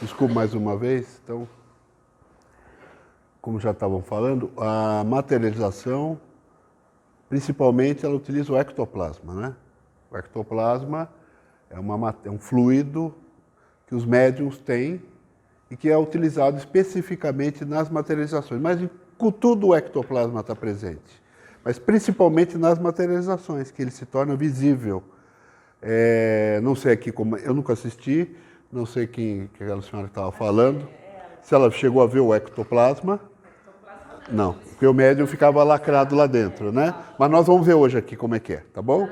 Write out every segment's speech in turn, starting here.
Desculpe mais uma vez. Então, como já estavam falando, a materialização, principalmente, ela utiliza o ectoplasma, né? O ectoplasma é um fluido que os médiuns têm e que é utilizado especificamente nas materializações. Mas em tudo o ectoplasma está presente, mas principalmente nas materializações, que ele se torna visível. Não sei aqui como, eu nunca assisti, não sei quem que aquela senhora estava falando, se ela chegou a ver o ectoplasma. Não, porque o médium ficava lacrado lá dentro, né? Mas nós vamos ver hoje aqui como é que é, tá bom?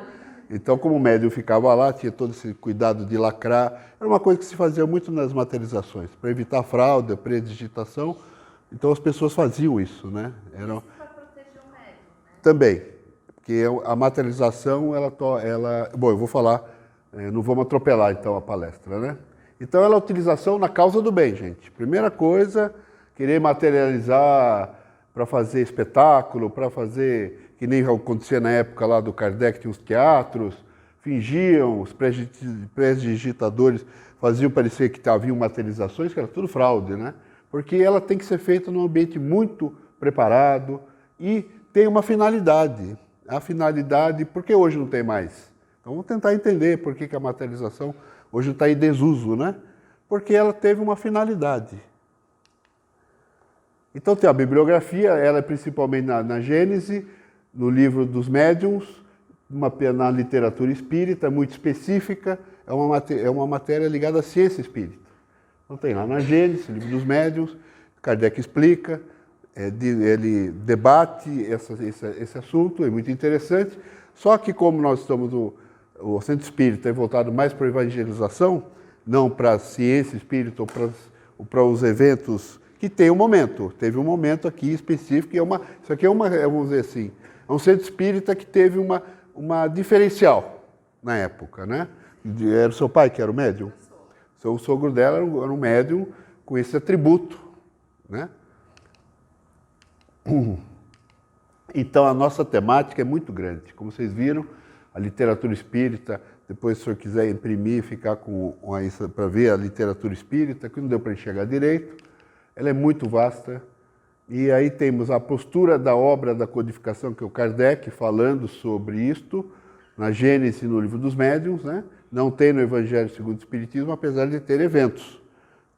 Então, como o médium ficava lá, tinha todo esse cuidado de lacrar, era uma coisa que se fazia muito nas materializações, para evitar fraude, predigitação. Então as pessoas faziam isso, né? Para proteger o médium, né? Também, porque a materialização, bom, eu vou falar, não vamos atropelar então a palestra, né? Então ela é a utilização na causa do bem, gente. Primeira coisa, querer materializar para fazer espetáculo, para fazer, que nem acontecia na época lá do Kardec, tinha os teatros, fingiam, os prestidigitadores faziam parecer que haviam materializações, que era tudo fraude, né? Porque ela tem que ser feita num ambiente muito preparado e tem uma finalidade. A finalidade, por que hoje não tem mais? Então vamos tentar entender por que a materialização hoje está em desuso, né? Porque ela teve uma finalidade. Então tem a bibliografia, ela é principalmente na Gênese, no livro dos médiuns, na literatura espírita, muito específica, é uma matéria ligada à ciência espírita. Então tem lá na Gênese, livro dos médiuns, Kardec explica, ele debate esse assunto, é muito interessante. Só que como nós estamos, o Centro Espírita é voltado mais para a evangelização, não para a ciência espírita ou para os eventos que tem um momento. Teve um momento aqui específico, isso aqui vamos dizer assim, é um Centro Espírita que teve uma diferencial na época, né? Era o seu pai que era o médium? O sogro dela era um médium com esse atributo, né? Então a nossa temática é muito grande. Como vocês viram, a literatura espírita, depois se o senhor quiser imprimir, ficar para ver a literatura espírita, que não deu para enxergar direito, ela é muito vasta. E aí temos a postura da obra da codificação, que é o Kardec falando sobre isto, na Gênese, no livro dos médiuns, né? Não tem no Evangelho segundo o Espiritismo, apesar de ter eventos,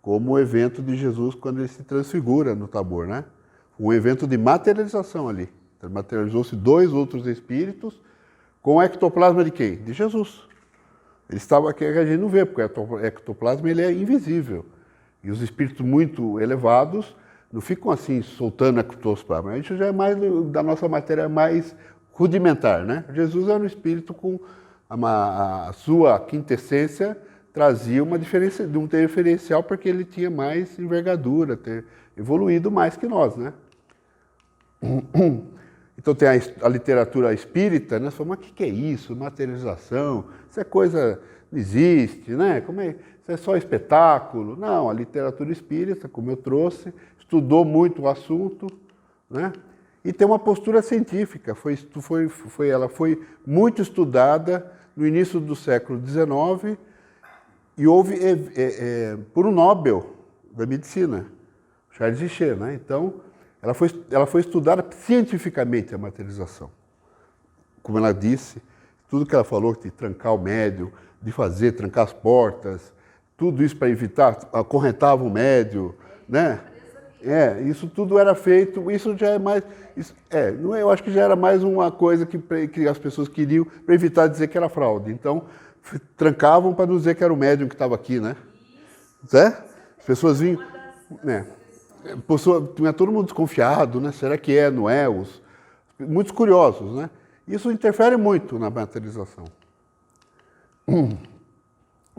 como o evento de Jesus quando ele se transfigura no Tabor, né? Um evento de materialização ali. Então, materializou-se 2 outros espíritos com o ectoplasma de quem? De Jesus. Ele estava aqui, a gente não vê, porque o ectoplasma ele é invisível. E os espíritos muito elevados não ficam assim soltando ectoplasma. Isso já é mais da nossa matéria mais rudimentar, né? Jesus era um espírito com a sua quintessência, trazia um diferencial porque ele tinha mais envergadura, ter evoluído mais que nós, né? Então tem a literatura espírita, né? Você fala, mas o que é isso? Materialização? Isso é coisa, não existe, né? Isso é só espetáculo? Não, a literatura espírita, como eu trouxe, estudou muito o assunto, né? E tem uma postura científica, ela foi muito estudada no início do século XIX e houve por um Nobel da Medicina, Charles Richer, né? Então, ela foi estudada cientificamente, a materialização. Como ela disse, tudo que ela falou, de trancar o médium, de trancar as portas, tudo isso para evitar, acorrentava o médium, né? Isso tudo era feito, isso já é mais... eu acho que já era mais uma coisa que as pessoas queriam para evitar dizer que era fraude. Então, trancavam para não dizer que era o médium que estava aqui, né? Certo? As pessoas vinham... Tinha todo mundo desconfiado, né? Será que é, não é? Muitos curiosos, né? Isso interfere muito na materialização.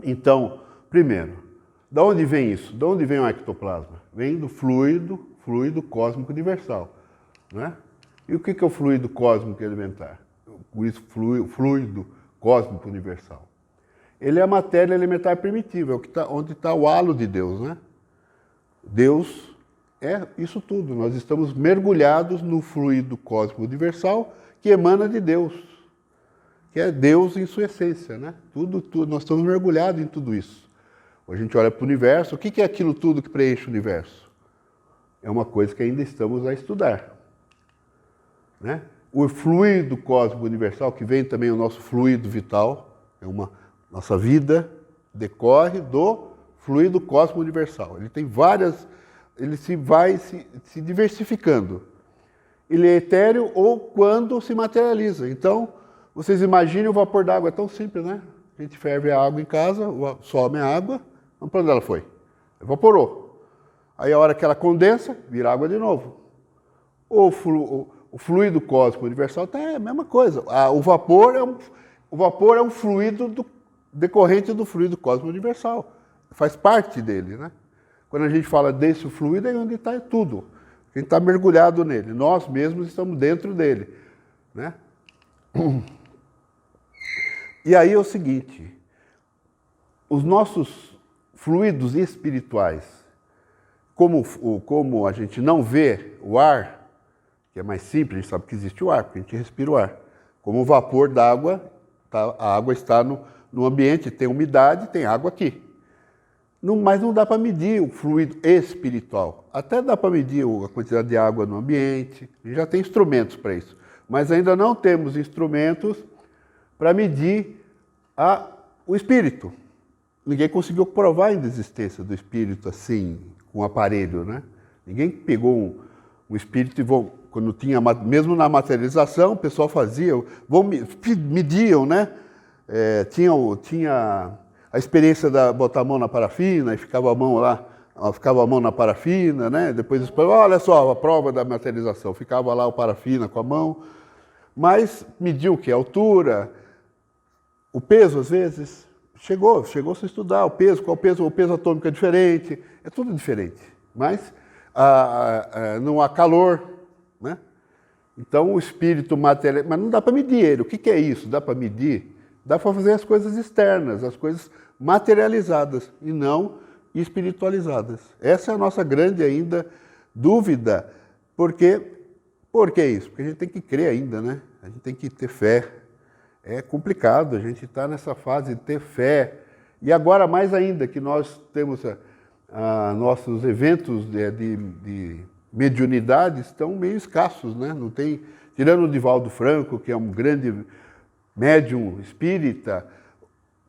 Então, primeiro, de onde vem isso? De onde vem o ectoplasma? Vem do fluido cósmico universal, né? E o que é o fluido cósmico elementar? O fluido cósmico universal. Ele é a matéria elementar primitiva, onde está o halo de Deus, né? Deus é isso tudo. Nós estamos mergulhados no fluido cósmico universal que emana de Deus, que é Deus em sua essência, né? Tudo, nós estamos mergulhados em tudo isso. A gente olha para o universo, o que é aquilo tudo que preenche o universo? É uma coisa que ainda estamos a estudar. Né? O fluido cósmico universal, que vem também o nosso fluido vital, nossa vida decorre do fluido cósmico universal. Ele tem várias, ele vai se diversificando. Ele é etéreo ou quando se materializa. Então, vocês imaginem o vapor d'água, é tão simples, né? A gente ferve a água em casa, some a água, para onde ela foi? Evaporou. Aí a hora que ela condensa, vira água de novo. O fluido cósmico universal é a mesma coisa. O vapor é um fluido decorrente do fluido cósmico universal. Faz parte dele, né? Quando a gente fala desse fluido, é onde está tudo. A gente está mergulhado nele. Nós mesmos estamos dentro dele, né? E aí é o seguinte, os nossos fluidos espirituais, como a gente não vê o ar, que é mais simples, a gente sabe que existe o ar, porque a gente respira o ar. Como o vapor d'água, a água está no ambiente, tem umidade, tem água aqui. Mas não dá para medir o fluido espiritual. Até dá para medir a quantidade de água no ambiente, a gente já tem instrumentos para isso. Mas ainda não temos instrumentos para medir o espírito. Ninguém conseguiu provar a existência do espírito assim, com aparelho, né? Ninguém pegou um espírito e quando tinha, mesmo na materialização, o pessoal fazia, mediam, né? Tinha a experiência de botar a mão na parafina e ficava a mão na parafina, né? Depois, olha só, a prova da materialização, ficava lá o parafina com a mão, mas mediu o que? A altura, o peso, às vezes, chegou-se a estudar o peso, qual o peso atômico é diferente, é tudo diferente, mas não há calor, né? Então o espírito material, mas não dá para medir ele. O que é isso? Dá para medir? Dá para fazer as coisas externas, as coisas materializadas e não espiritualizadas. Essa é a nossa grande ainda dúvida. Por que isso? Porque a gente tem que crer ainda, né? A gente tem que ter fé. É complicado, a gente está nessa fase de ter fé. E agora mais ainda que nós temos nossos eventos de mediunidade estão meio escassos, né? Não tem, tirando o Divaldo Franco, que é um grande médium espírita,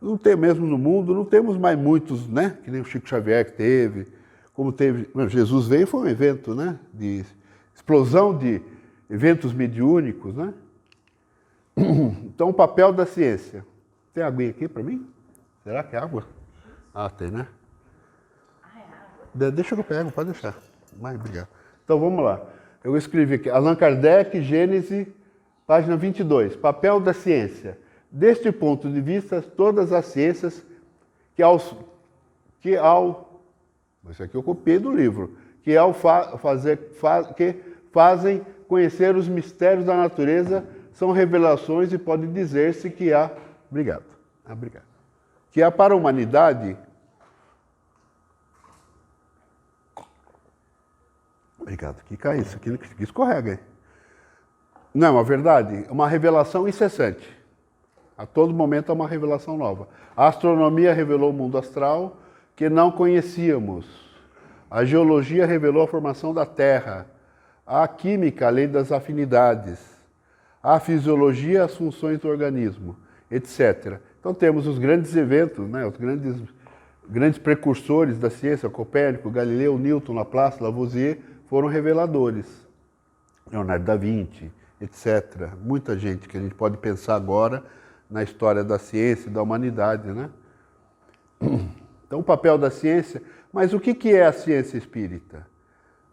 não tem mesmo no mundo, não temos mais muitos, né? Que nem o Chico Xavier que teve, como teve, Jesus veio, foi um evento, né? De explosão de eventos mediúnicos, né? Então o papel da ciência. Tem aguinha aqui para mim? Será que é água? Ah, tem, né? Deixa que eu pego, pode deixar. Mas, obrigado. Então vamos lá. Eu escrevi aqui, Allan Kardec, Gênese, página 22. Papel da ciência. Deste ponto de vista, todas as ciências isso aqui eu copiei do livro, que fazem conhecer os mistérios da natureza, são revelações e pode dizer-se que há... Obrigado. Que há para a humanidade... Obrigado. Que cai isso aqui, que escorrega, hein? Não é uma verdade? É uma revelação incessante. A todo momento é uma revelação nova. A astronomia revelou o mundo astral que não conhecíamos. A geologia revelou a formação da Terra. A química, a lei das afinidades. A fisiologia, as funções do organismo, etc. Então temos os grandes eventos, né? Os grandes precursores da ciência, Copérnico, Galileu, Newton, Laplace, Lavoisier, foram reveladores. Leonardo da Vinci, etc. Muita gente que a gente pode pensar agora na história da ciência e da humanidade, né? Então o papel da ciência, mas o que é a ciência espírita?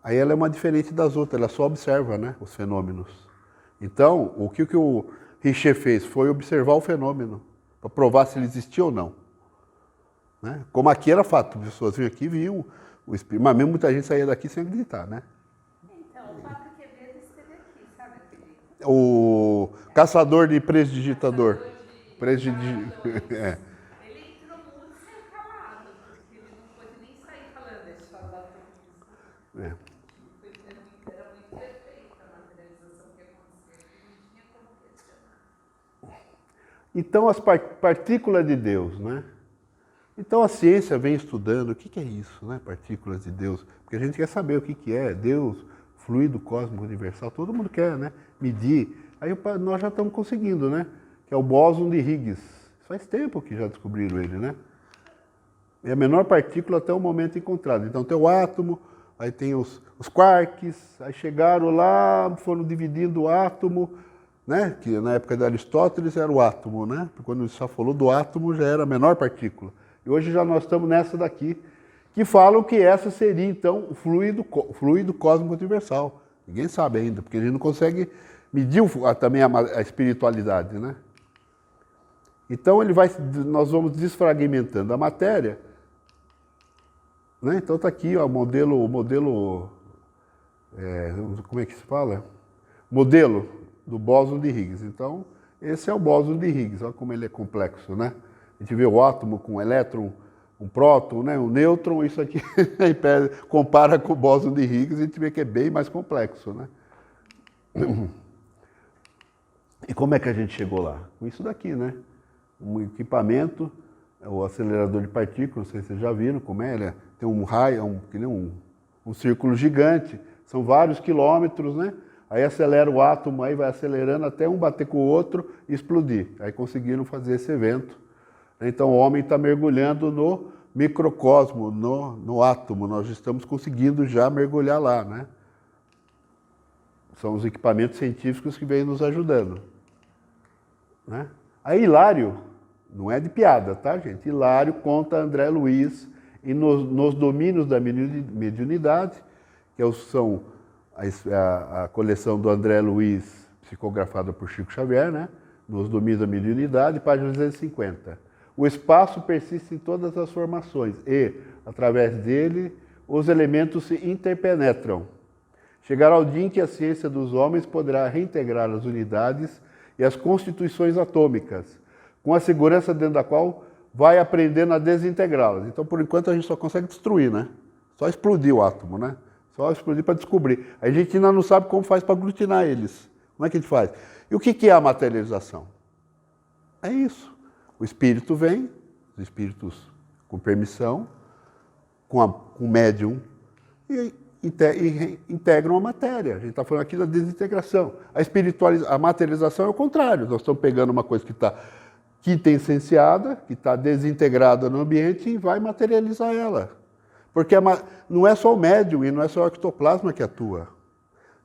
Aí ela é uma diferente das outras, ela só observa, né, os fenômenos. Então, o que o Richer fez foi observar o fenômeno, para provar se ele existia ou não. Né? Como aqui era fato, as pessoas vinham aqui e viam o espírito, mas mesmo muita gente saía daqui sem acreditar, né? Então, o Papa Quevedo esteve aqui, sabe aquele? O caçador de prestidigitador. Ele entrou muito sem calado, porque ele não pôde nem sair falando da história da profissão. Era muito perfeita a materialização que aconteceu, não tinha como questionar. Então, as partículas de Deus, né? Então a ciência vem estudando o que é isso, né? Partículas de Deus, porque a gente quer saber o que é Deus, fluido cósmico universal, todo mundo quer, né? Medir. Aí nós já estamos conseguindo, né? Que é o bóson de Higgs. Faz tempo que já descobriram ele, né? É a menor partícula até o momento encontrado. Então tem o átomo, aí tem os quarks, aí chegaram lá, foram dividindo o átomo, né? Que na época de Aristóteles era o átomo, né? Porque quando ele só falou do átomo já era a menor partícula. E hoje já nós estamos nessa daqui, que falam que essa seria então o fluido cósmico universal. Ninguém sabe ainda, porque a gente não consegue medir também a espiritualidade, né? Então nós vamos desfragmentando a matéria, né? Então está aqui ó, o modelo como é que se fala? Modelo do bóson de Higgs. Então, esse é o bóson de Higgs, olha como ele é complexo, né? A gente vê o átomo com um elétron, um próton, né? Um nêutron, isso aqui compara com o bóson de Higgs, a gente vê que é bem mais complexo, né? E como é que a gente chegou lá? Com isso daqui, né? Um equipamento, o acelerador de partículas, não sei se vocês já viram como é, ele tem um raio, um círculo gigante, são vários quilômetros, né? Aí acelera o átomo, aí vai acelerando até um bater com o outro e explodir. Aí conseguiram fazer esse evento. Então o homem está mergulhando no microcosmo, no átomo, nós estamos conseguindo já mergulhar lá, né? São os equipamentos científicos que vêm nos ajudando, né? Aí Hilário, não é de piada, tá, gente? Hilário conta a André Luiz e nos domínios da mediunidade, que são a coleção do André Luiz, psicografada por Chico Xavier, né? Nos domínios da mediunidade, página 250. O espaço persiste em todas as formações e, através dele, os elementos se interpenetram. Chegará o dia em que a ciência dos homens poderá reintegrar as unidades e as constituições atômicas, com a segurança dentro da qual vai aprendendo a desintegrá-las. Então, por enquanto, a gente só consegue destruir, né? Só explodir o átomo, né? Só explodir para descobrir. A gente ainda não sabe como faz para aglutinar eles. Como é que a gente faz? E o que é a materialização? É isso. O espírito vem, os espíritos com permissão, com o médium, e integram a matéria. A gente está falando aqui da desintegração. A materialização é o contrário. Nós estamos pegando uma coisa que está quintessenciada, que está desintegrada no ambiente e vai materializar ela. Porque não é só o médium e não é só o ectoplasma que atua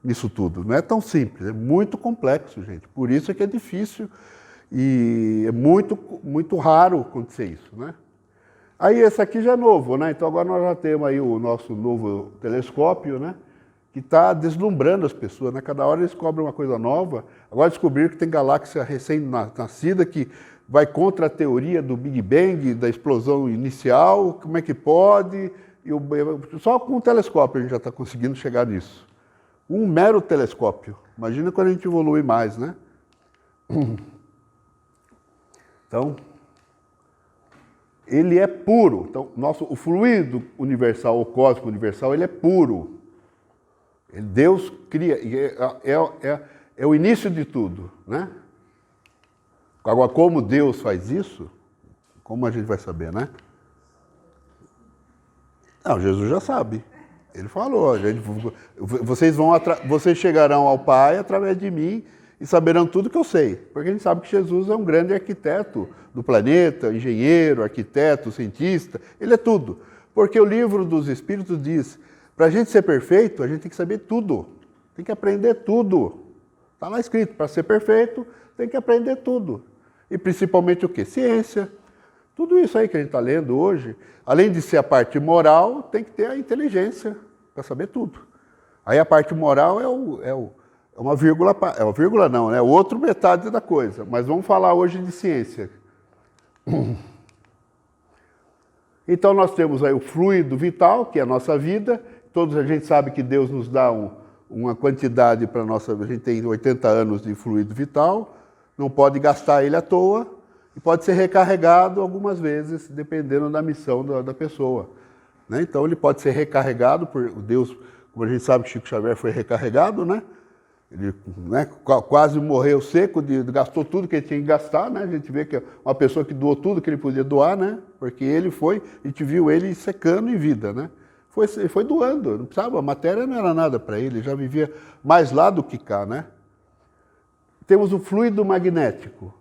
nisso tudo. Não é tão simples, é muito complexo, gente. Por isso é que é difícil e é muito, muito raro acontecer isso, né? Aí esse aqui já é novo, né? Então agora nós já temos aí o nosso novo telescópio, né? Que está deslumbrando as pessoas, né? Cada hora eles descobrem uma coisa nova. Agora descobriram que tem galáxia recém-nascida que vai contra a teoria do Big Bang, da explosão inicial, como é que pode? Só com um telescópio a gente já está conseguindo chegar nisso. Um mero telescópio. Imagina quando a gente evolui mais, né? Então, ele é puro. Então, o fluido universal, o cósmico universal, ele é puro. Deus cria, é o início de tudo, né? Agora, como Deus faz isso, como a gente vai saber, né? Não, Jesus já sabe. Ele falou, vocês chegarão ao Pai através de mim e saberão tudo que eu sei. Porque a gente sabe que Jesus é um grande arquiteto do planeta, engenheiro, arquiteto, cientista, ele é tudo. Porque o livro dos Espíritos diz, para a gente ser perfeito, a gente tem que saber tudo, tem que aprender tudo. Está lá escrito, para ser perfeito, tem que aprender tudo. E principalmente o quê? Ciência. Tudo isso aí que a gente está lendo hoje, além de ser a parte moral, tem que ter a inteligência para saber tudo. Aí a parte moral é uma vírgula, não, né? Outra metade da coisa. Mas vamos falar hoje de ciência. Então nós temos aí o fluido vital, que é a nossa vida. Todos a gente sabe que Deus nos dá uma quantidade para nossa... A gente tem 80 anos de fluido vital, não pode gastar ele à toa, e pode ser recarregado algumas vezes, dependendo da missão da pessoa, né? Então ele pode ser recarregado por Deus, como a gente sabe que Chico Xavier foi recarregado, né? Ele, né, quase morreu seco, gastou tudo que ele tinha que gastar, né? A gente vê que é uma pessoa que doou tudo que ele podia doar, né? Porque ele foi, a gente viu ele secando em vida, né? Foi doando, não precisava, a matéria não era nada para ele já vivia mais lá do que cá, né? Temos o fluido magnético.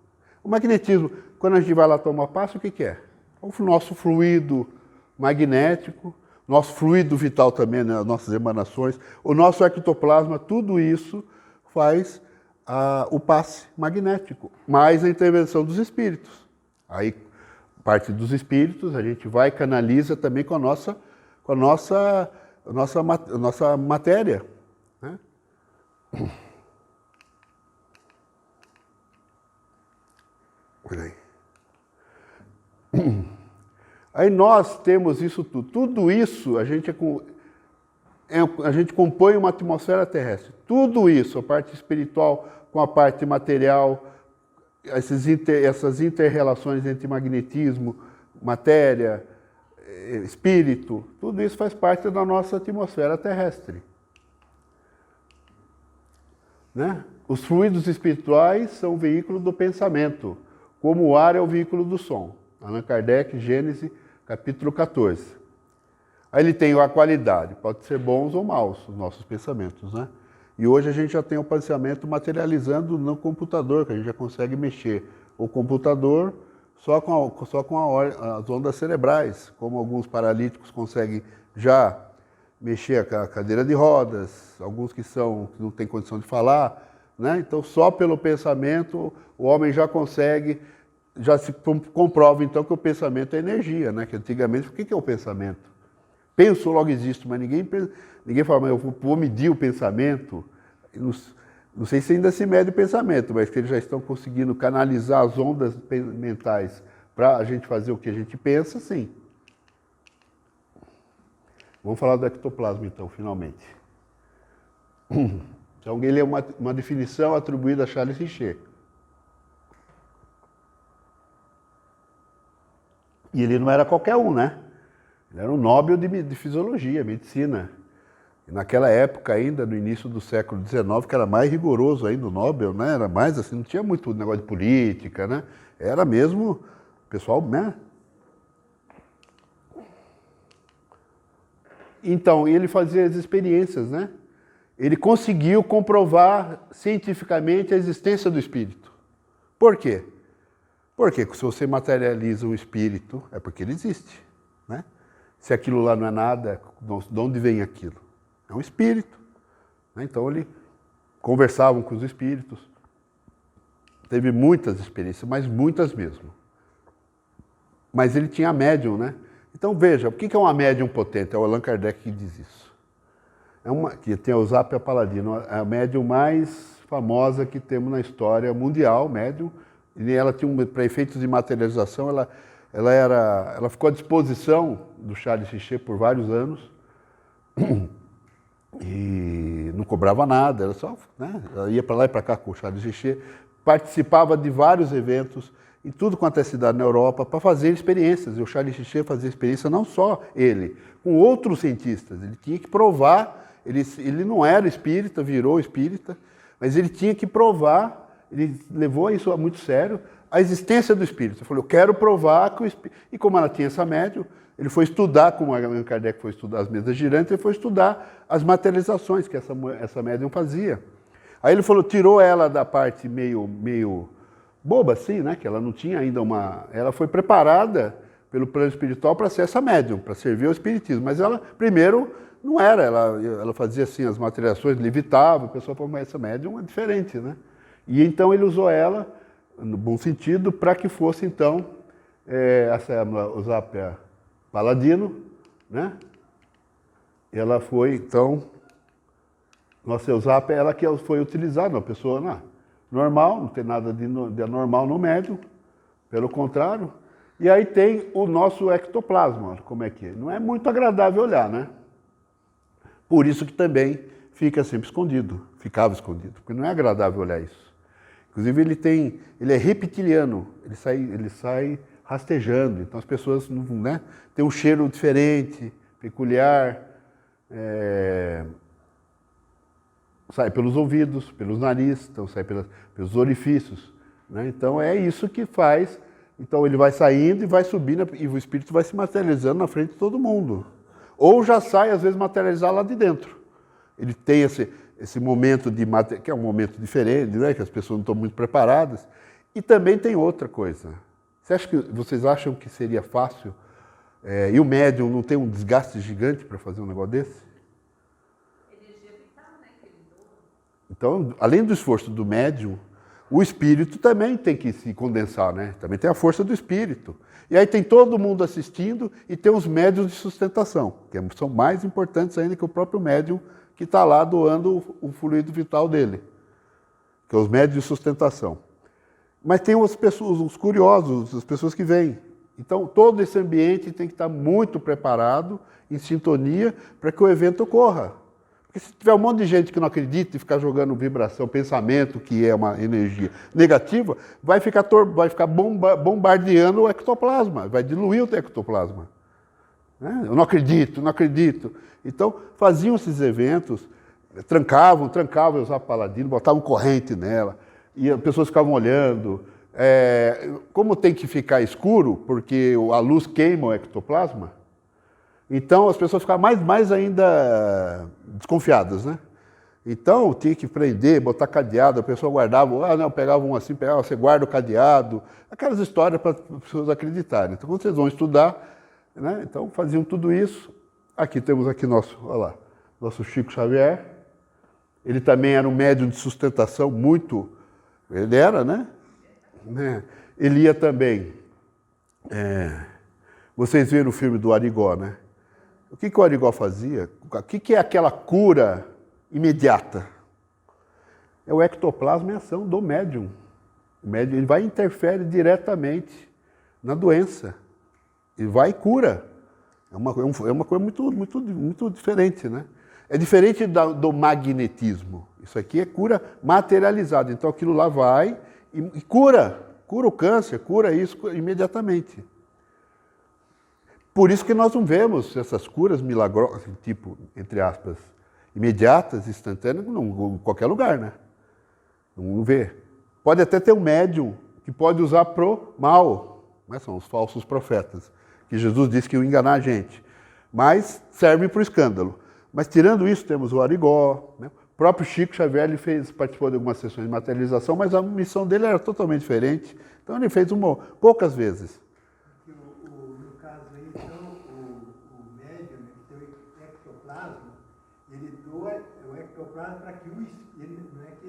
O magnetismo, quando a gente vai lá tomar passo, o que é? O nosso fluido magnético, nosso fluido vital também, né? As nossas emanações, o nosso ectoplasma, tudo isso faz o passe magnético, mais a intervenção dos espíritos. Aí, parte dos espíritos, a gente vai e canaliza também com a nossa matéria. Né? Aí nós temos isso tudo. Tudo isso a gente compõe uma atmosfera terrestre. Tudo isso, a parte espiritual com a parte material, essas inter-relações entre magnetismo, matéria, espírito, tudo isso faz parte da nossa atmosfera terrestre. Né? Os fluidos espirituais são o veículo do pensamento, como o ar é o veículo do som. Allan Kardec, Gênesis, capítulo 14. Aí ele tem a qualidade, pode ser bons ou maus, os nossos pensamentos, né? E hoje a gente já tem o pensamento materializando no computador, que a gente já consegue mexer o computador só com as ondas cerebrais, como alguns paralíticos conseguem já mexer a cadeira de rodas, alguns que não têm condição de falar, né? Então só pelo pensamento o homem já consegue, já se comprova então que o pensamento é energia, né? Que antigamente, o que é o pensamento? Penso, logo existe, mas ninguém fala, mas eu vou medir o pensamento. Não sei se ainda se mede o pensamento, mas que eles já estão conseguindo canalizar as ondas mentais para a gente fazer o que a gente pensa, sim. Vamos falar do ectoplasma, então, finalmente. Então, ele é uma definição atribuída a Charles Richer. E ele não era qualquer um, né? Ele era um Nobel de Fisiologia, Medicina. E naquela época ainda, no início do século XIX, que era mais rigoroso ainda o Nobel, né? Era mais assim, não tinha muito negócio de política, né? Era mesmo, pessoal, né? Então, ele fazia as experiências, né? Ele conseguiu comprovar cientificamente a existência do espírito. Por quê? Porque se você materializa um espírito, é porque ele existe, né? Se aquilo lá não é nada, de onde vem aquilo? É um espírito. Né? Então ele conversava com os espíritos. Teve muitas experiências, mas muitas mesmo. Mas ele tinha médium, né? Então veja, o que é uma médium potente? É o Allan Kardec que diz isso. Que tem a Eusapia Paladino, a médium mais famosa que temos na história mundial, médium. E ela tinha, para efeitos de materialização, ela ficou à disposição do Charles Richer por vários anos e não cobrava nada, ela só, né, ela ia para lá e para cá com o Charles Richer, participava de vários eventos em tudo quanto é cidade na Europa para fazer experiências. E o Charles Richer fazia experiência não só ele, com outros cientistas. Ele tinha que provar, ele não era espírita, virou espírita, mas ele tinha que provar, ele levou isso muito sério, a existência do espírito. Ele falou, eu quero provar que o espírito... E como ela tinha essa médium, ele foi estudar, como Allan Kardec foi estudar as mesas girantes, ele foi estudar as materializações que essa médium fazia. Aí ele falou, tirou ela da parte meio boba, assim, né? Que ela não tinha ainda Ela foi preparada pelo plano espiritual para ser essa médium, para servir ao espiritismo. Mas ela, primeiro, não era. Ela fazia assim, as materializações, levitava, o pessoal falou, mas essa médium é diferente, né? E então ele usou ela, no bom sentido, para que fosse, então, essa Eusapia Paladino, né? Ela foi, então, nossa Eusapia, ela que foi utilizada, uma pessoa normal, não tem nada de anormal no médium, pelo contrário. E aí tem o nosso ectoplasma, como é que é? Não é muito agradável olhar, né? Por isso que também fica sempre escondido, ficava escondido, porque não é agradável olhar isso. Inclusive ele é reptiliano, ele sai rastejando, então as pessoas, né, têm um cheiro diferente, peculiar, sai pelos ouvidos, pelos narizes, então sai pelos orifícios, né? Então é isso que faz. Então ele vai saindo e vai subindo e o espírito vai se materializando na frente de todo mundo. Ou já sai, às vezes, materializar lá de dentro. Ele tem esse momento que é um momento diferente, né? Que as pessoas não estão muito preparadas. E também tem outra coisa. Vocês acham que seria fácil? E o médium não tem um desgaste gigante para fazer um negócio desse? Energia vital, né? Que ele doa. Então, além do esforço do médium, o espírito também tem que se condensar, né? Também tem a força do espírito. E aí tem todo mundo assistindo e tem os médiuns de sustentação, que são mais importantes ainda que o próprio médium que está lá doando o fluido vital dele, que é os médiuns de sustentação. Mas tem as pessoas, os curiosos, as pessoas que vêm. Então, todo esse ambiente tem que estar muito preparado, em sintonia, para que o evento ocorra. Porque se tiver um monte de gente que não acredita e ficar jogando vibração, pensamento, que é uma energia negativa, vai ficar bombardeando o ectoplasma, vai diluir o ectoplasma. Né? Eu não acredito, não acredito. Então, faziam esses eventos, trancavam o paladino, botavam corrente nela, e as pessoas ficavam olhando. Como tem que ficar escuro, porque a luz queima o ectoplasma, então as pessoas ficavam mais ainda desconfiadas, né? Então tinha que prender, botar cadeado, a pessoa guardava, não, pegava um assim, você guarda o cadeado, aquelas histórias para as pessoas acreditarem. Então quando vocês vão estudar, né? Então faziam tudo isso. Aqui temos nosso Chico Xavier. Ele também era um médium de sustentação ele era, né? Ele ia também. Vocês viram o filme do Arigó, né? O que o Arigó fazia? O que é aquela cura imediata? É o ectoplasma em ação do médium. O médium ele vai e interfere diretamente na doença. Ele vai e cura. É uma coisa muito diferente, né? É diferente do magnetismo. Isso aqui é cura materializada. Então aquilo lá vai e cura o câncer, cura isso imediatamente. Por isso que nós não vemos essas curas milagrosas, tipo, entre aspas, imediatas, instantâneas, em qualquer lugar, né? Não vê. Pode até ter um médium que pode usar pro mal, né? São os falsos profetas, que Jesus disse que iam enganar a gente, mas servem para o escândalo. Mas tirando isso, temos o Arigó, né? O próprio Chico Xavier participou de algumas sessões de materialização, mas a missão dele era totalmente diferente. Então ele fez poucas vezes. No caso aí, então, o médium que tem o ectoplasma, ele doa o ectoplasma para que não é que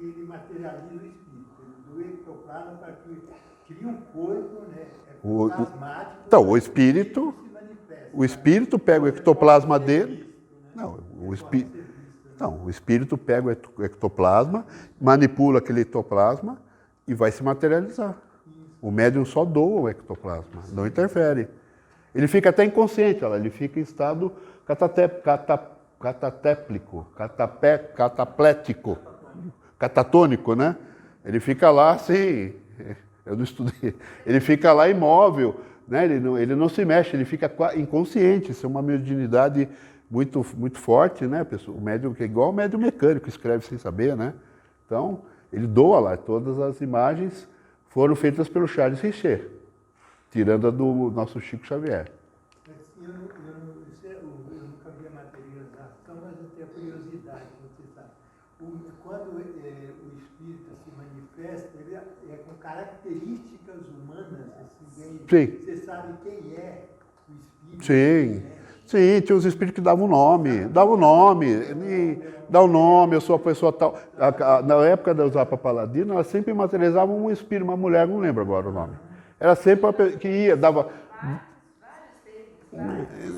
ele materialize o espírito, ele doa o ectoplasma para que crie um corpo, né, ectoplasmático. Então, o espírito pega o ectoplasma dele. O espírito pega o ectoplasma, manipula aquele ectoplasma e vai se materializar. O médium só doa o ectoplasma, não interfere. Ele fica até inconsciente, ele fica em estado cataplético, catatônico, né? Ele fica lá assim, eu não estudei, ele fica lá imóvel, né? Ele não se mexe, ele fica inconsciente. Isso é uma mediunidade muito, muito forte, né? O médium que é igual ao médium mecânico, escreve sem saber, né? Então, ele doa lá. Todas as imagens foram feitas pelo Charles Richer, tirando a do nosso Chico Xavier. Eu nunca vi a materialização, mas eu tenho a curiosidade, você sabe. Quando o espírito se manifesta, ele é com características humanas, assim, Sim. Você sabe quem é o espírito? Sim. Sim, tinha os espíritos que davam nome, dá o nome, eu sou a pessoa tal. Na época da Usapa Paladino, elas sempre materializavam um espírito, uma mulher, não lembro agora o nome. Era sempre uma pessoa que ia, dava... Vários deles, vários que eu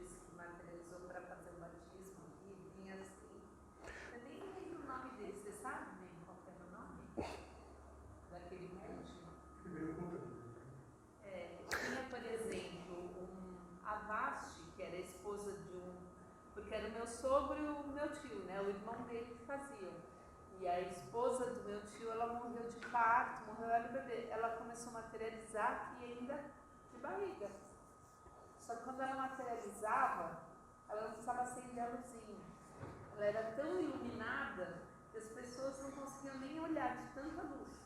disse que materializou para fazer o batismo e vinha assim. Eu nem lembro o nome dele, você sabe nem qual era o nome daquele médium? Tinha, por exemplo, a Vasti, que era esposa de porque era o meu sogro e o meu tio, né? O irmão dele que faziam. E a esposa do meu tio, ela morreu de parto, era bebê. Ela começou a materializar e ainda de barriga. Só que quando ela materializava, ela não precisava acender a luzinha. Ela era tão iluminada que as pessoas não conseguiam nem olhar de tanta luz.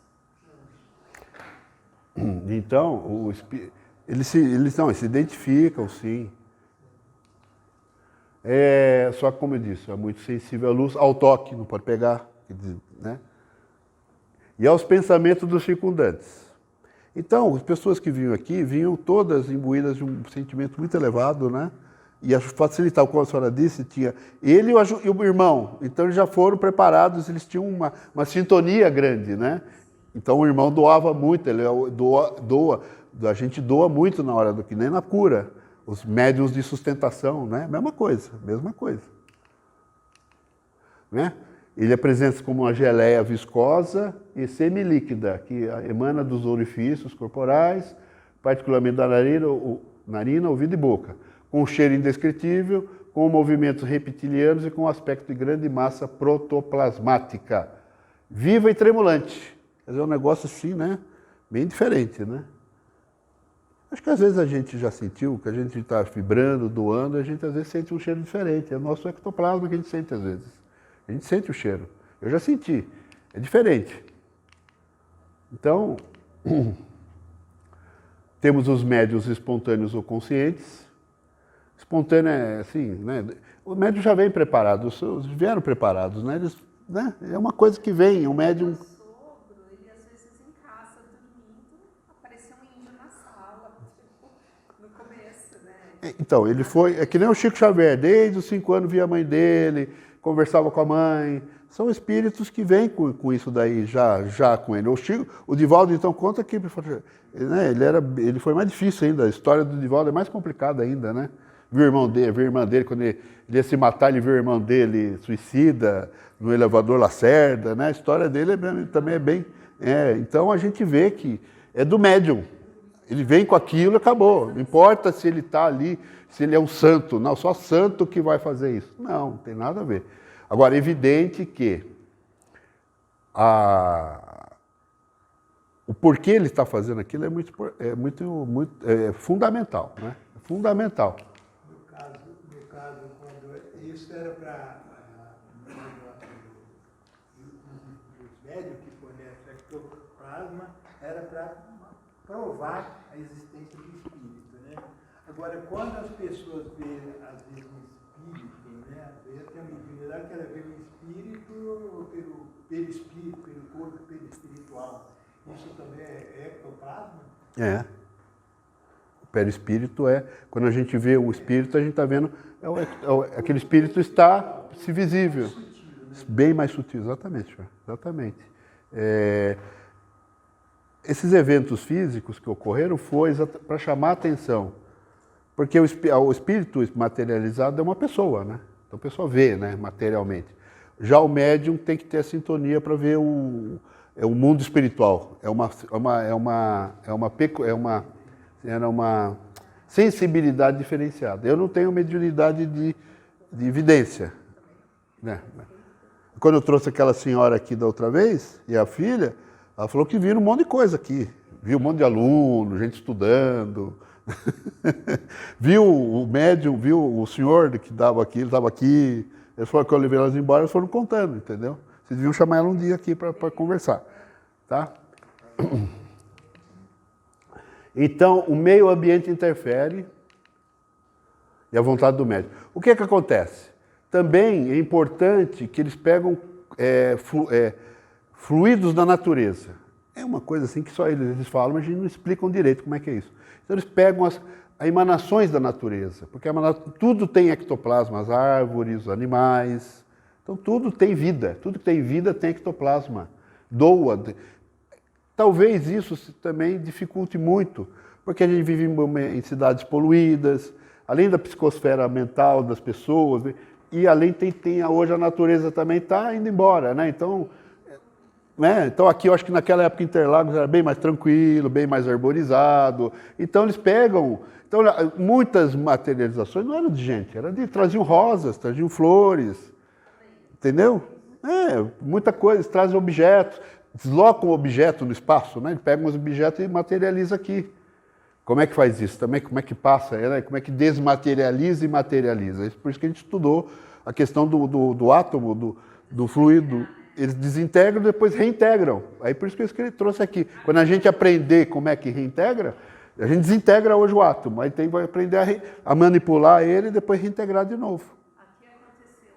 Então, eles se identificam, sim. Só que, como eu disse, é muito sensível à luz, ao toque, não pode pegar, né? E aos pensamentos dos circundantes. Então, as pessoas que vinham aqui, vinham todas imbuídas de um sentimento muito elevado, né? E a facilitar, como a senhora disse, tinha ele e o irmão. Então, eles já foram preparados, eles tinham uma sintonia grande, né? Então, o irmão doava muito, ele a gente doa muito na hora do que nem na cura. Os médiuns de sustentação, né? Mesma coisa. Né? Ele apresenta-se como uma geleia viscosa e semilíquida, que emana dos orifícios corporais, particularmente da narina, ouvido e boca, com um cheiro indescritível, com movimentos reptilianos e com um aspecto de grande massa protoplasmática, viva e tremulante. Quer dizer, um negócio assim, né? Bem diferente, né? Acho que às vezes a gente já sentiu, que a gente está vibrando, doando, a gente às vezes sente um cheiro diferente. É o nosso ectoplasma que a gente sente às vezes. A gente sente o cheiro. Eu já senti. É diferente. Então, temos os médiuns espontâneos ou conscientes. Espontâneo é assim, né? O médium já vem preparado, os seus vieram preparados, né? Eles, né? É uma coisa que vem, o médium... Ele às vezes em casa, dormindo, apareceu um índio na sala, no começo, né? Então, ele foi, é que nem o Chico Xavier, desde os 5 anos via a mãe dele, conversava com a mãe. São espíritos que vêm com isso daí, já com ele. O Divaldo, então, conta que né, ele foi mais difícil ainda, a história do Divaldo é mais complicada ainda, né? Viu a irmã dele, quando ele ia se matar, ele viu a irmã dele suicida, no elevador Lacerda, né? A história dele também é bem... então a gente vê que é do médium. Ele vem com aquilo e acabou. Não importa se ele está ali, se ele é um santo. Não, só santo que vai fazer isso. Não tem nada a ver. Agora, é evidente que o porquê ele está fazendo aquilo é muito fundamental, né? É fundamental. No caso, quando isso era para os médios que fornecem ectoplasma, era para provar a existência do espírito, né? Agora, quando as pessoas veem, às vezes, um espírito, né? Às vezes tem a mediunidade que ela vê o espírito pelo espírito, pelo corpo espiritual. Isso também é ectoplasma? É. O perispírito quando a gente vê o espírito, a gente está vendo, aquele espírito está se visível. Mais sutil, né? Bem mais sutil, exatamente. Exatamente. Esses eventos físicos que ocorreram foi para chamar a atenção, porque o espírito materializado é uma pessoa, né? Então a pessoa vê, né, materialmente. Já o médium tem que ter a sintonia para ver o mundo espiritual. É uma sensibilidade diferenciada. Eu não tenho mediunidade de evidência, né? Quando eu trouxe aquela senhora aqui da outra vez, e a filha, ela falou que viram um monte de coisa aqui. Viu um monte de aluno, gente estudando. Viu o médium, viu o senhor que dava aqui, ele estava aqui. Eles falaram que eu levei elas embora, eles foram contando, entendeu? Vocês deviam chamar ela um dia aqui para conversar. Tá? Então, o meio ambiente interfere e a vontade do médium. O que acontece? Também é importante que eles pegam fluidos da natureza. É uma coisa assim que só eles falam, mas a gente não explicam direito como é que é isso. Então eles pegam as emanações da natureza, porque tudo tem ectoplasma, as árvores, os animais. Então tudo tem vida, tudo que tem vida tem ectoplasma. Doa. Talvez isso também dificulte muito, porque a gente vive em cidades poluídas, além da psicosfera mental das pessoas, e além hoje a natureza também está indo embora, né? Então aqui eu acho que naquela época Interlagos era bem mais tranquilo, bem mais arborizado. Então eles pegam... Então muitas materializações não eram de gente, traziam rosas, traziam flores, entendeu? Muita coisa, eles trazem objetos, deslocam o objeto no espaço, né? Eles pegam os objetos e materializam aqui. Como é que faz isso? Também como é que passa, né? Como é que desmaterializa e materializa? Por isso que a gente estudou a questão do átomo, do fluido. Eles desintegram e depois reintegram. Aí por isso que ele trouxe aqui. Quando a gente aprender como é que reintegra, a gente desintegra hoje o átomo. Aí vai aprender a manipular ele e depois reintegrar de novo. Aqui aconteceu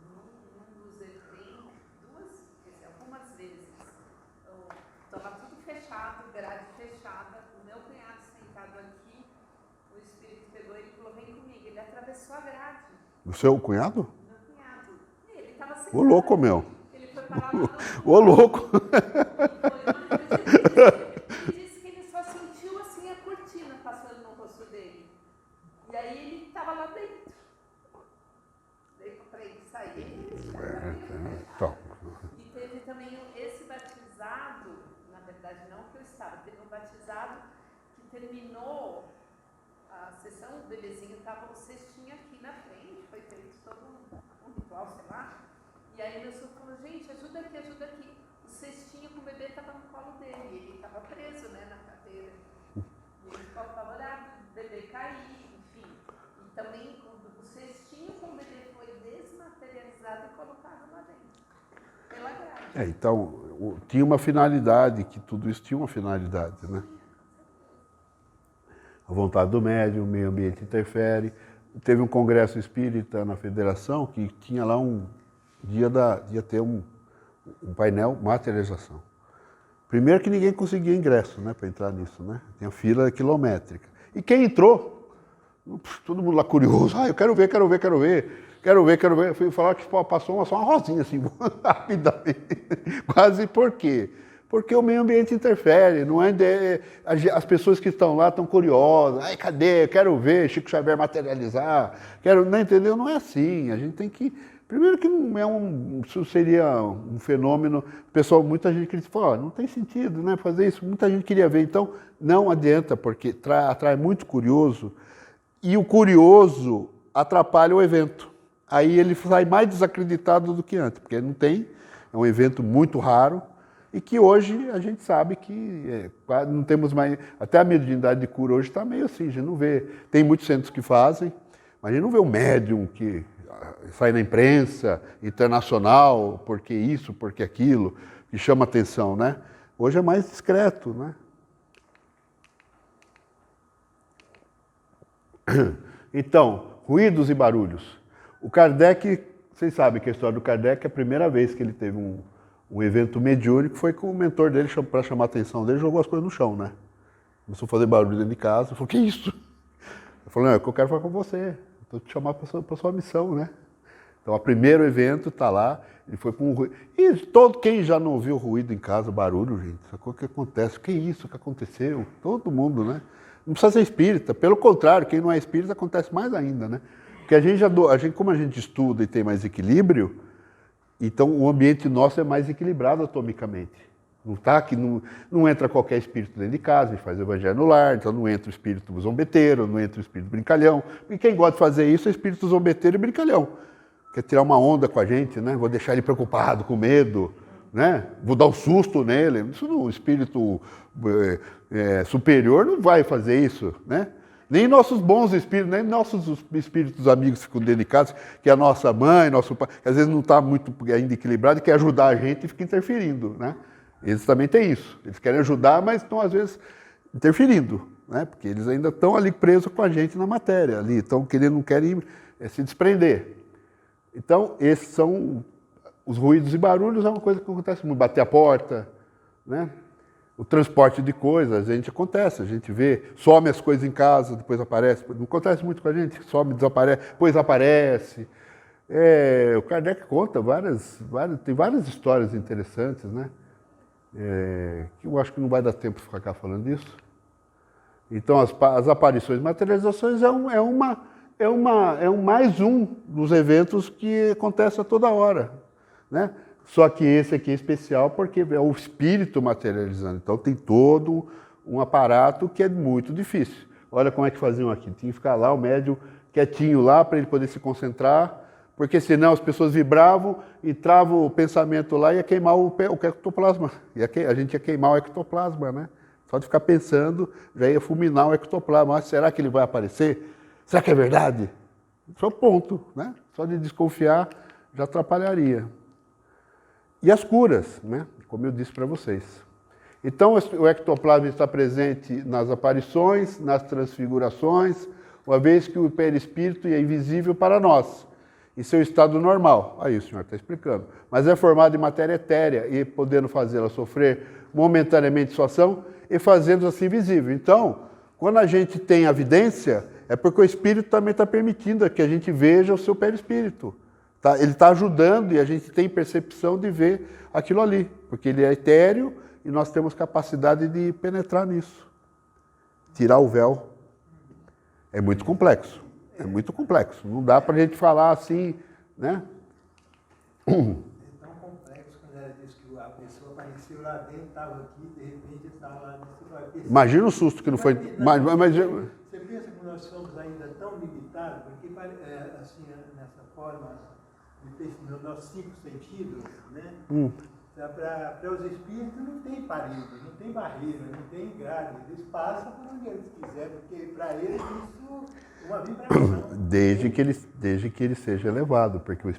num dos eventos, algumas vezes. Estava tudo fechado, grade fechada. O meu cunhado sentado aqui, o espírito pegou ele e falou: vem comigo. Ele atravessou a grade. O seu cunhado? Meu cunhado. Ele estava sentado. Ô louco, meu. Ele foi parar lá no... Ô louco. Ele disse que ele só sentiu assim a cortina passando no rosto dele. E aí ele estava lá dentro. Daí para ele sair. Então. E teve também esse batizado, na verdade não que eu estava, teve um batizado que terminou a sessão, o bebezinho estava o cestinho aqui na frente, foi feito todo um ritual, sei lá. E aí meu sogro falou: gente, ajuda aqui, ajuda aqui. O cestinho com o bebê estava no colo dele, ele estava preso, né, na cadeira. E ele ficou apavorado, o bebê cair, enfim. E também o cestinho com o bebê foi desmaterializado e colocado lá dentro, pela grade. Então, tinha uma finalidade, que tudo isso tinha uma finalidade, né? A vontade do médium, o meio ambiente interfere. Teve um congresso espírita na federação que tinha lá ia ter um painel materialização. Primeiro que ninguém conseguia ingresso, né, para entrar nisso, né? Tinha fila quilométrica. E quem entrou, todo mundo lá curioso, eu quero ver. Eu fui falar que passou só uma rosinha assim, rapidamente. Quase por quê? Porque o meio ambiente interfere, não é as pessoas que estão lá estão curiosas. Ai, cadê? Eu quero ver Chico Xavier materializar. Não entendeu? Não é assim. A gente tem que... Primeiro que não é isso seria um fenômeno... Pessoal, muita gente critica, não tem sentido, né, fazer isso. Muita gente queria ver. Então, não adianta, porque atrai muito curioso. E o curioso atrapalha o evento. Aí ele sai mais desacreditado do que antes, porque não tem, é um evento muito raro, e que hoje a gente sabe que não temos mais... Até a mediunidade de cura hoje está meio assim, a gente não vê... Tem muitos centros que fazem, mas a gente não vê um médium que sai na imprensa internacional, porque isso, porque aquilo, que chama atenção, né? Hoje é mais discreto, né? Então, ruídos e barulhos. O Kardec, vocês sabem que a história do Kardec, a primeira vez que ele teve um evento mediúnico foi com o mentor dele, para chamar a atenção dele, jogou as coisas no chão, né? Começou a fazer barulho dentro de casa, falou: que isso? Eu falei: não, é que eu quero falar com você, estou te chamando para sua missão, né? Então, o primeiro evento está lá, ele foi com um ruído. E quem já não ouviu ruído em casa, barulho, gente, sacou o que acontece? Que isso que aconteceu? Todo mundo, né? Não precisa ser espírita, pelo contrário, quem não é espírita acontece mais ainda, né? Porque como a gente estuda e tem mais equilíbrio, então o ambiente nosso é mais equilibrado atomicamente. Não tá que não entra qualquer espírito dentro de casa, a gente faz o evangelho no lar, então não entra o espírito zombeteiro, não entra o espírito brincalhão. E quem gosta de fazer isso é o espírito zombeteiro e brincalhão. Quer tirar uma onda com a gente, né? Vou deixar ele preocupado, com medo, né? Vou dar um susto nele. Isso não, o espírito superior não vai fazer isso, né? Nem nossos bons espíritos, nem nossos espíritos amigos que ficam dentro de casa, que é a nossa mãe, nosso pai, que às vezes não está muito ainda equilibrado e quer ajudar a gente e fica interferindo, né? Eles também têm isso. Eles querem ajudar, mas estão às vezes interferindo, né? Porque eles ainda estão ali presos com a gente na matéria, ali, estão querendo, não querem se desprender. Então, esses são os ruídos e barulhos, é uma coisa que acontece muito. Bater a porta, né? O transporte de coisas, a gente vê, some as coisas em casa, depois aparece. Não acontece muito com a gente, some, desaparece, depois aparece. O Kardec conta tem várias histórias interessantes, né? Que eu acho que não vai dar tempo de ficar falando disso. Então, as aparições e materializações é mais um dos eventos que acontece a toda hora, né? Só que esse aqui é especial porque é o espírito materializando. Então tem todo um aparato que é muito difícil. Olha como é que faziam aqui. Tinha que ficar lá o médium quietinho lá para ele poder se concentrar, porque senão as pessoas vibravam, entrava o pensamento lá e ia queimar o ectoplasma. A gente ia queimar o ectoplasma, né? Só de ficar pensando, já ia fulminar o ectoplasma. Mas será que ele vai aparecer? Será que é verdade? Só ponto, né? Só de desconfiar já atrapalharia. E as curas, né? Como eu disse para vocês. Então, o ectoplasma está presente nas aparições, nas transfigurações, uma vez que o perispírito é invisível para nós, em seu estado normal. Aí o senhor está explicando. Mas é formado de matéria etérea e podendo fazê-la sofrer momentaneamente sua ação e fazendo assim visível. Então, quando a gente tem a evidência, é porque o espírito também está permitindo que a gente veja o seu perispírito. Tá? Ele está ajudando e a gente tem percepção de ver aquilo ali, porque ele é etéreo e nós temos capacidade de penetrar nisso. Tirar o véu. É muito complexo. É muito complexo. Não dá para a gente falar assim, né? É tão complexo quando ela disse que a pessoa apareceu lá dentro, estava aqui, de repente estava lá dentro. Imagina o susto que não foi. Você pensa que nós somos ainda tão limitados, porque assim, nessa forma, nos nossos 5 sentidos, né? Para os espíritos não tem parede, não tem barreira, não tem grade, eles passam por onde eles quiserem, porque para eles isso é uma vibração. Desde que ele seja elevado, porque o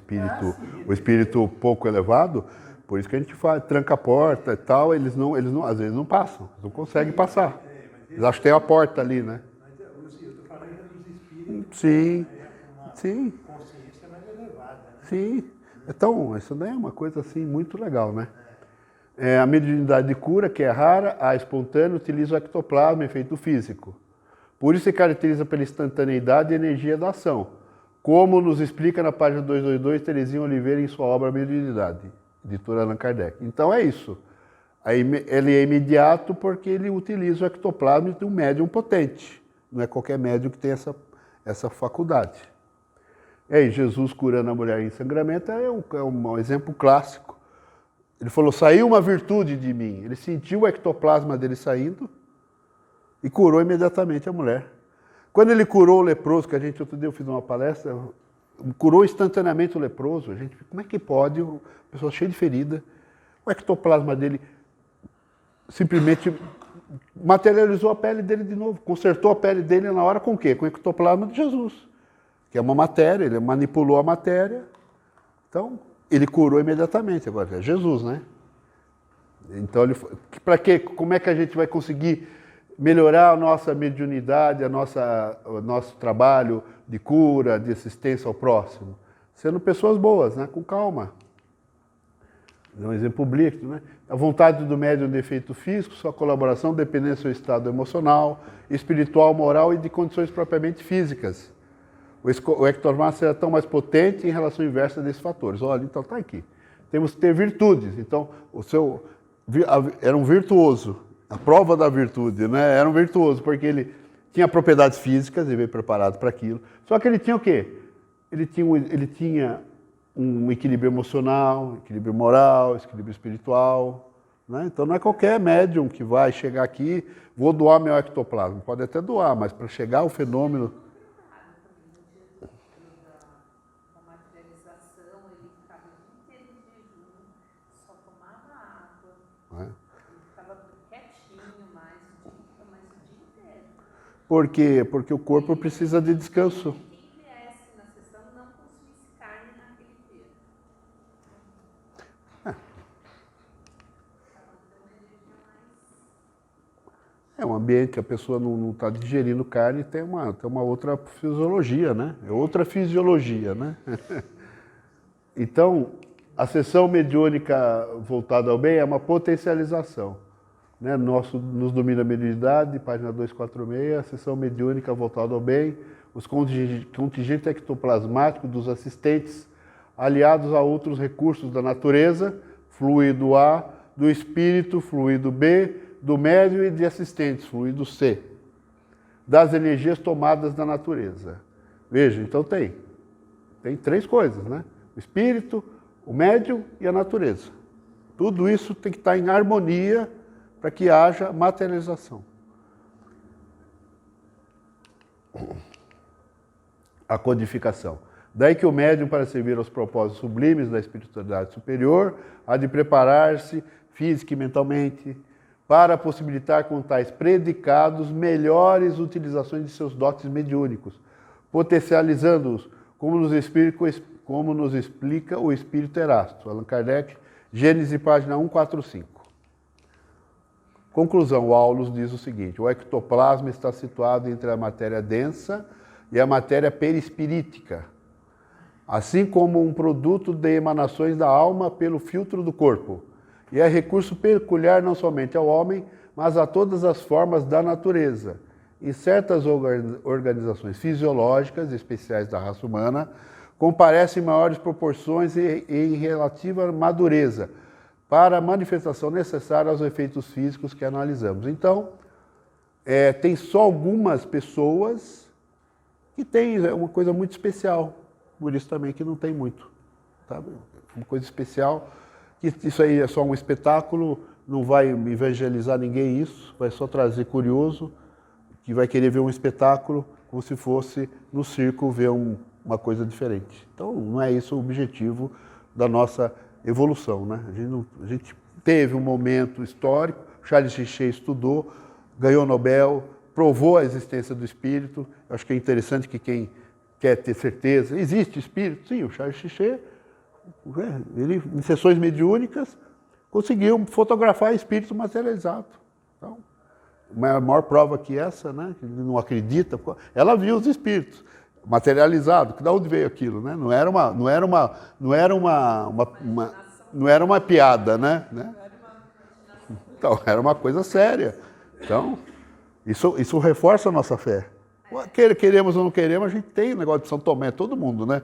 espírito pouco elevado, por isso que a gente tranca a porta e tal, eles não, às vezes não passam, eles não conseguem passar. Eles acham que tem a porta ali, né? Mas eu estou falando dos espíritos, sim, uma sim, consciência mais elevada. Né? Sim. Então, isso daí é uma coisa assim muito legal, né? A mediunidade de cura, que é rara, a espontânea, utiliza o ectoplasma, efeito físico. Por isso se caracteriza pela instantaneidade e energia da ação, como nos explica na página 222 Terezinha Oliveira em sua obra Mediunidade, editora Allan Kardec. Então é isso. Ele é imediato porque ele utiliza o ectoplasma de um médium potente. Não é qualquer médium que tem essa faculdade. E aí, Jesus curando a mulher em sangramento é um exemplo clássico. Ele falou, saiu uma virtude de mim. Ele sentiu o ectoplasma dele saindo e curou imediatamente a mulher. Quando ele curou o leproso, que outro dia eu fiz uma palestra, curou instantaneamente o leproso. Como é que pode? Uma pessoa cheia de ferida, o ectoplasma dele simplesmente materializou a pele dele de novo, consertou a pele dele na hora com o quê? Com o ectoplasma de Jesus. Que é uma matéria, ele manipulou a matéria, então ele curou imediatamente. Agora é Jesus, né? Então, para quê? Como é que a gente vai conseguir melhorar a nossa mediunidade, o nosso trabalho de cura, de assistência ao próximo? Sendo pessoas boas, né? Com calma. Um exemplo bíblico, né? A vontade do médium de efeito físico, sua colaboração depende do seu estado emocional, espiritual, moral e de condições propriamente físicas. O ectoplasma será tão mais potente em relação inversa desses fatores. Olha, então está aqui. Temos que ter virtudes. Então, era um virtuoso. A prova da virtude, né? Era um virtuoso, porque ele tinha propriedades físicas, ele veio preparado para aquilo. Só que ele tinha o quê? Ele tinha um equilíbrio emocional, equilíbrio moral, equilíbrio espiritual. Né? Então, não é qualquer médium que vai chegar aqui, vou doar meu ectoplasma. Pode até doar, mas para chegar ao fenômeno... Por quê? Porque o corpo precisa de descanso. Quem viesse na sessão não consumisse carne naquele dia. É um ambiente que a pessoa não está digerindo carne, tem uma outra fisiologia, né? É outra fisiologia, né? Então, a sessão mediúnica voltada ao bem é uma potencialização. Né? Nos domina a mediunidade, página 246, a sessão mediúnica voltada ao bem, os contingentes ectoplasmáticos dos assistentes, aliados a outros recursos da natureza, fluido A, do espírito, fluido B, do médium e de assistentes, fluido C, das energias tomadas da natureza. Veja, então tem 3 coisas, né? O espírito, o médium e a natureza. Tudo isso tem que estar em harmonia para que haja materialização. A codificação. Daí que o médium, para servir aos propósitos sublimes da espiritualidade superior, há de preparar-se física e mentalmente, para possibilitar com tais predicados melhores utilizações de seus dotes mediúnicos, potencializando-os, como nos explica o Espírito Erasto. Allan Kardec, Gênesis, página 145. Conclusão, o Aulus diz o seguinte: o ectoplasma está situado entre a matéria densa e a matéria perispirítica, assim como um produto de emanações da alma pelo filtro do corpo, e é recurso peculiar não somente ao homem, mas a todas as formas da natureza. Em certas organizações fisiológicas especiais da raça humana, comparece em maiores proporções e em relativa madureza, para a manifestação necessária aos efeitos físicos que analisamos. Então, tem só algumas pessoas que têm uma coisa muito especial, por isso também que não tem muito. Tá? Uma coisa especial, que isso aí é só um espetáculo, não vai evangelizar ninguém isso, vai só trazer curioso, que vai querer ver um espetáculo como se fosse no circo ver uma coisa diferente. Então, não é isso o objetivo da nossa evolução, né? A gente teve um momento histórico, Charles Richet estudou, ganhou Nobel, provou a existência do espírito. Eu acho que é interessante que quem quer ter certeza, existe espírito? Sim, o Charles Richet, ele, em sessões mediúnicas, conseguiu fotografar espírito materializado. Então, a maior prova que essa, né? Ele não acredita, ela viu os espíritos materializado, que da onde veio aquilo, né? Não era uma piada, né? Então, era uma coisa séria. Então, isso reforça a nossa fé. Queremos ou não queremos, a gente tem o negócio de São Tomé, todo mundo, né?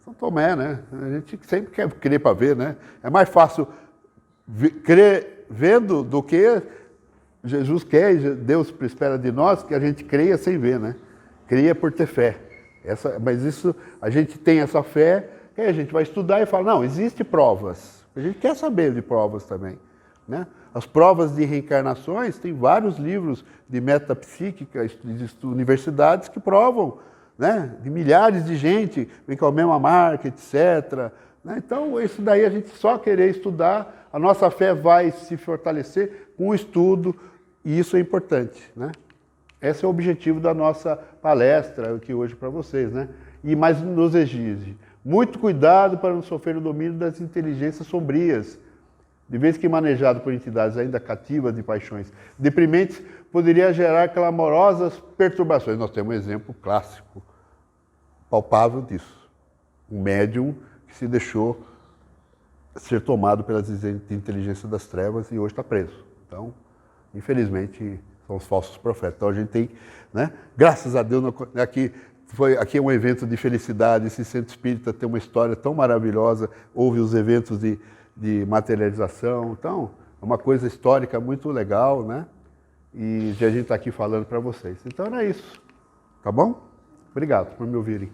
São Tomé, né? A gente sempre quer crer para ver, né? É mais fácil crer vendo do que Jesus quer e Deus espera de nós que a gente creia sem ver, né? Creia por ter fé. Mas isso, a gente tem essa fé, que a gente vai estudar e fala, não, existem provas. A gente quer saber de provas também, né? As provas de reencarnações, tem vários livros de metapsíquica de universidades que provam, né? De milhares de gente, vem com a mesma marca, etc. Né? Então, isso daí a gente só querer estudar, a nossa fé vai se fortalecer com o estudo, e isso é importante, né? Esse é o objetivo da nossa palestra aqui hoje para vocês, né? Mas nos exige muito cuidado para não sofrer o domínio das inteligências sombrias, de vez que manejado por entidades ainda cativas de paixões deprimentes, poderia gerar clamorosas perturbações. Nós temos um exemplo clássico, palpável disso. Um médium que se deixou ser tomado pelas inteligências das trevas e hoje está preso. Então, infelizmente, são os falsos profetas. Então a gente tem, né? Graças a Deus, aqui é um evento de felicidade, esse centro espírita tem uma história tão maravilhosa, houve os eventos de materialização, então é uma coisa histórica muito legal, né? E a gente está aqui falando para vocês. Então era isso, tá bom? Obrigado por me ouvirem.